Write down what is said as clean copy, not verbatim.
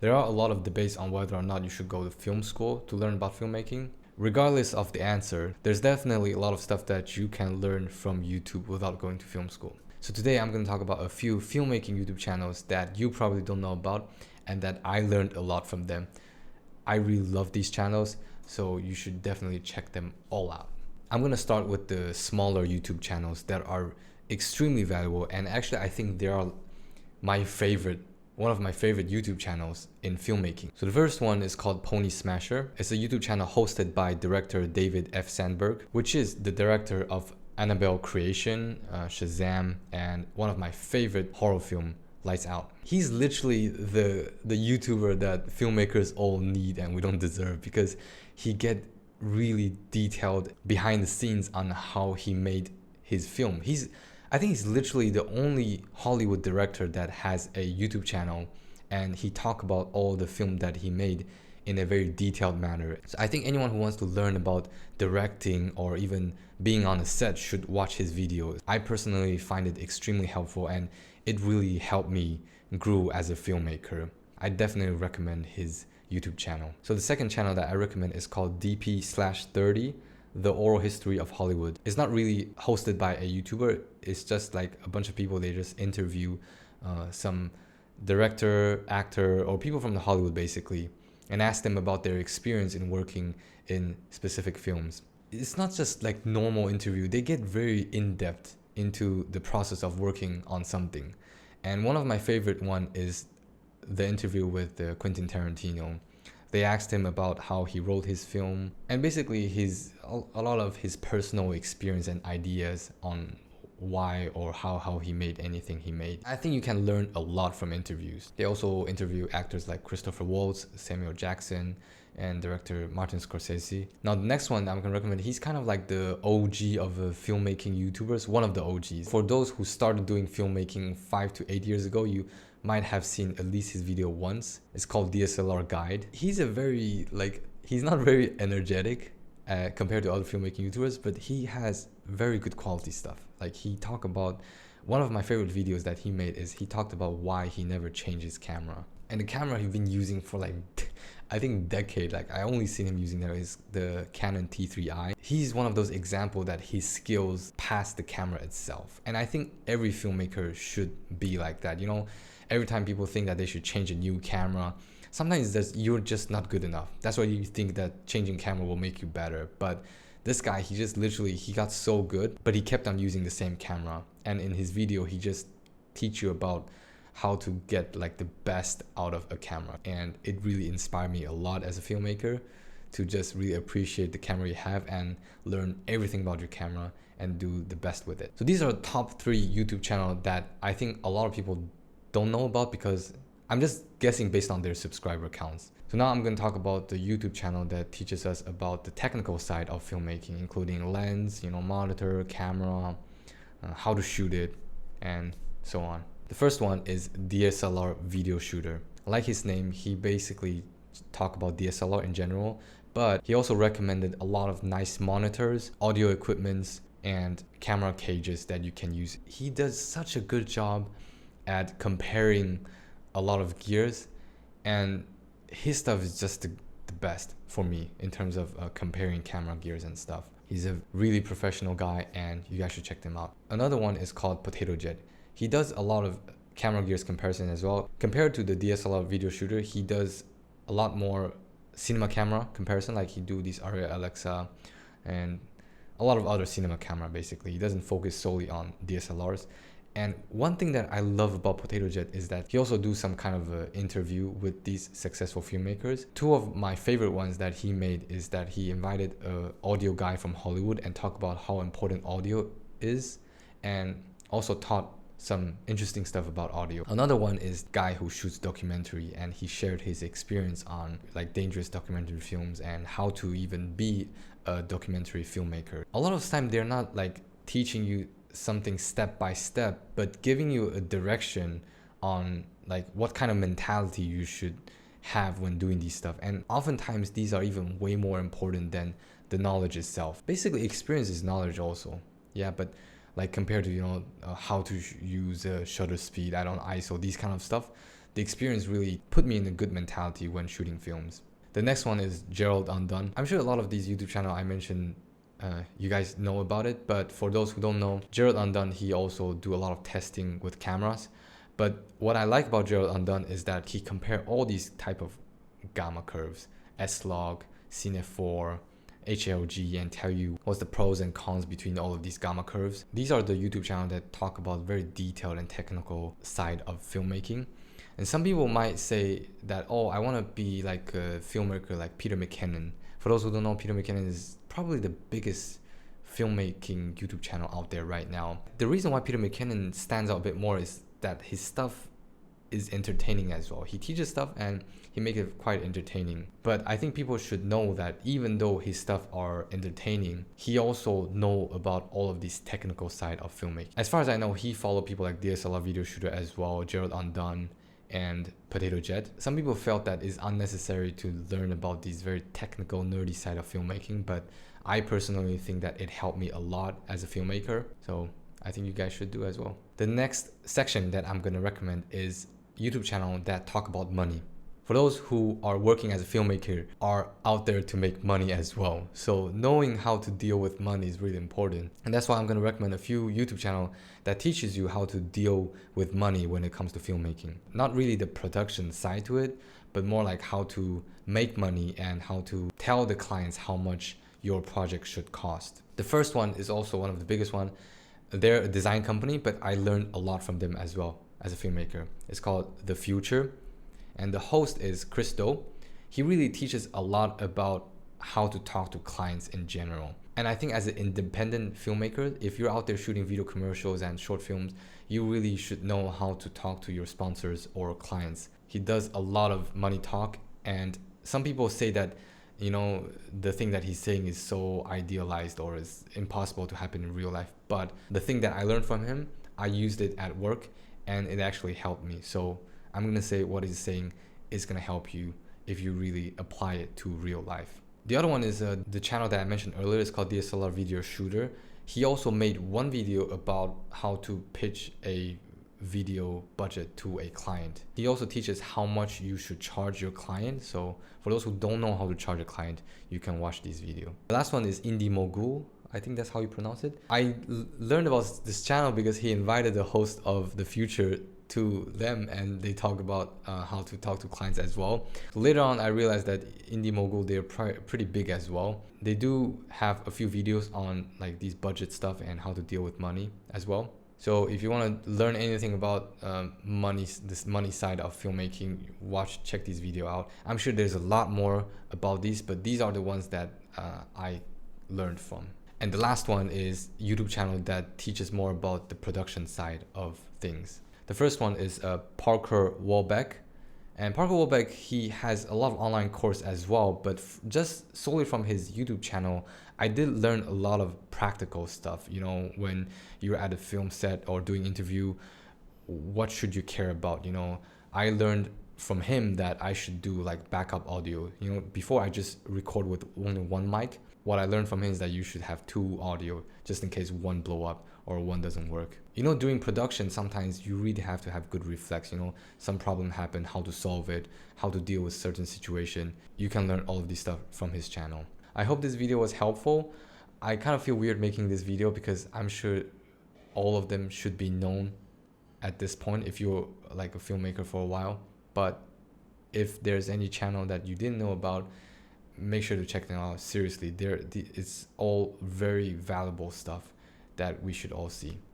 There are a lot of debates on whether or not you should go to film school to learn about filmmaking. Regardless of the answer, there's definitely a lot of stuff that you can learn from YouTube without going to film school. So today I'm going to talk about a few filmmaking YouTube channels that you probably don't know about and that I learned a lot from them. I really love these channels, so you should definitely check them all out. I'm going to start with the smaller YouTube channels that are extremely valuable, and actually I think they are one of my favorite YouTube channels in filmmaking. So the first one is called Pony Smasher. It's a YouTube channel hosted by director David F. Sandberg, which is the director of Annabelle Creation, Shazam, and one of my favorite horror film, Lights Out. He's literally the YouTuber that filmmakers all need and we don't deserve, because he get really detailed behind the scenes on how he made his film. I think he's literally the only Hollywood director that has a YouTube channel, and he talk about all the film that he made in a very detailed manner. So I think anyone who wants to learn about directing or even being on a set should watch his videos. I personally find it extremely helpful, and it really helped me grow as a filmmaker. I definitely recommend his YouTube channel. So the second channel that I recommend is called DP/30. The Oral History of Hollywood. It's not really hosted by a YouTuber. It's just like a bunch of people. They just interview some director, actor, or people from the Hollywood basically, and ask them about their experience in working in specific films. It's not just like normal interview. They get very in-depth into the process of working on something. And one of my favorite one is the interview with Quentin Tarantino. They asked him about how he wrote his film and basically a lot of his personal experience and ideas on why or how he made anything he made. I think you can learn a lot from interviews. They also interview actors like Christopher Waltz, Samuel Jackson, and director Martin Scorsese. Now the next one I'm gonna recommend, he's kind of like the OG of filmmaking YouTubers, one of the OGs. For those who started doing filmmaking 5 to 8 years ago, you might have seen at least his video once. It's called DSLR Guide. He's not very energetic compared to other filmmaking YouTubers, but he has very good quality stuff. Like he talked about, one of my favorite videos that he made is he talked about why he never changed his camera. And the camera he's been using for like, I think decade, like I only seen him using there is the Canon T3i. He's one of those examples that his skills pass the camera itself. And I think every filmmaker should be like that, you know? Every time people think that they should change a new camera, sometimes you're just not good enough. That's why you think that changing camera will make you better. But this guy, he got so good, but he kept on using the same camera. And in his video, he just teach you about how to get like the best out of a camera. And it really inspired me a lot as a filmmaker to just really appreciate the camera you have and learn everything about your camera and do the best with it. So these are the top 3 YouTube channels that I think a lot of people don't know about, because I'm just guessing based on their subscriber counts. So now I'm going to talk about the YouTube channel that teaches us about the technical side of filmmaking, including lens, monitor, camera, how to shoot it, and so on. The first one is DSLR Video Shooter. Like his name, he basically talk about DSLR in general, but he also recommended a lot of nice monitors, audio equipments, and camera cages that you can use. He does such a good job at comparing a lot of gears, and his stuff is just the best for me in terms of comparing camera gears and stuff. He's a really professional guy, and you guys should check them out. Another one is called Potato Jet. He does a lot of camera gears comparison as well. Compared to the DSLR video shooter, he does a lot more cinema camera comparison, like he do these Aria Alexa and a lot of other cinema camera. Basically, he doesn't focus solely on DSLRs. And one thing that I love about Potato Jet is that he also do some kind of interview with these successful filmmakers. 2 of my favorite ones that he made is that he invited an audio guy from Hollywood and talked about how important audio is, and also taught some interesting stuff about audio. Another one is guy who shoots documentary, and he shared his experience on like dangerous documentary films and how to even be a documentary filmmaker. A lot of time they're not like teaching you something step by step, but giving you a direction on like what kind of mentality you should have when doing these stuff. And oftentimes these are even way more important than the knowledge itself. Basically, experience is knowledge also. Yeah, but like compared to how to use shutter speed, I don't ISO, these kind of stuff, the experience really put me in a good mentality when shooting films. The next one is Gerald Undone. I'm sure a lot of these YouTube channel I mentioned, you guys know about it, but for those who don't know, Gerald Undone, he also do a lot of testing with cameras. But what I like about Gerald Undone is that he compare all these type of gamma curves, S-log, Cine4, HLG, and tell you what's the pros and cons between all of these gamma curves. These are the YouTube channel that talk about very detailed and technical side of filmmaking. And some people might say that, oh, I want to be like a filmmaker like Peter McKinnon. For those who don't know, Peter McKinnon is probably the biggest filmmaking YouTube channel out there right now. The reason why Peter McKinnon stands out a bit more is that his stuff is entertaining as well. He teaches stuff and he makes it quite entertaining. But I think people should know that even though his stuff are entertaining, he also know about all of these technical side of filmmaking. As far as I know, he follow people like DSLR Video Shooter as well, Gerald Undone, and Potato Jet. Some people felt that it's unnecessary to learn about these very technical, nerdy side of filmmaking, but I personally think that it helped me a lot as a filmmaker. So I think you guys should do as well. The next section that I'm going to recommend is YouTube channel that talk about money. For those who are working as a filmmaker, are out there to make money as well. So knowing how to deal with money is really important. And that's why I'm going to recommend a few YouTube channel that teaches you how to deal with money when it comes to filmmaking. Not really the production side to it, but more like how to make money and how to tell the clients how much your project should cost. The first one is also one of the biggest one. They're a design company, but I learned a lot from them as well as a filmmaker. It's called The Future, and the host is Chris Do. He really teaches a lot about how to talk to clients in general. And I think as an independent filmmaker, if you're out there shooting video commercials and short films, you really should know how to talk to your sponsors or clients. He does a lot of money talk, and some people say that, you know, the thing that he's saying is so idealized or is impossible to happen in real life. But the thing that I learned from him, I used it at work and it actually helped me. So I'm going to say what he's saying is going to help you if you really apply it to real life. The other one is the channel that I mentioned earlier. It's called DSLR Video Shooter. He also made one video about how to pitch a video budget to a client. He also teaches how much you should charge your client. So for those who don't know how to charge a client, you can watch this video. The last one is Indie Mogul. I think that's how you pronounce it. I learned about this channel because he invited the host of The Future to them and they talk about how to talk to clients as well. Later on, I realized that Indie Mogul, they're pretty big as well. They do have a few videos on like these budget stuff and how to deal with money as well. So if you want to learn anything about this money side of filmmaking, check this video out. I'm sure there's a lot more about these, but these are the ones that I learned from. And the last one is YouTube channel that teaches more about the production side of things. The first one is Parker Walbeck. And Parker Walbeck, he has a lot of online course as well, but just solely from his YouTube channel, I did learn a lot of practical stuff. You know, when you're at a film set or doing interview, what should you care about? You know, I learned from him that I should do like backup audio. You know, before I just record with only one mic, what I learned from him is that you should have two audio just in case one blow up or one doesn't work. You know, during production, sometimes you really have to have good reflex. You know, some problem happened, how to solve it, how to deal with certain situation. You can learn all of this stuff from his channel. I hope this video was helpful. I kind of feel weird making this video because I'm sure all of them should be known at this point if you're like a filmmaker for a while. But if there's any channel that you didn't know about, make sure to check them out. Seriously, it's all very valuable stuff that we should all see.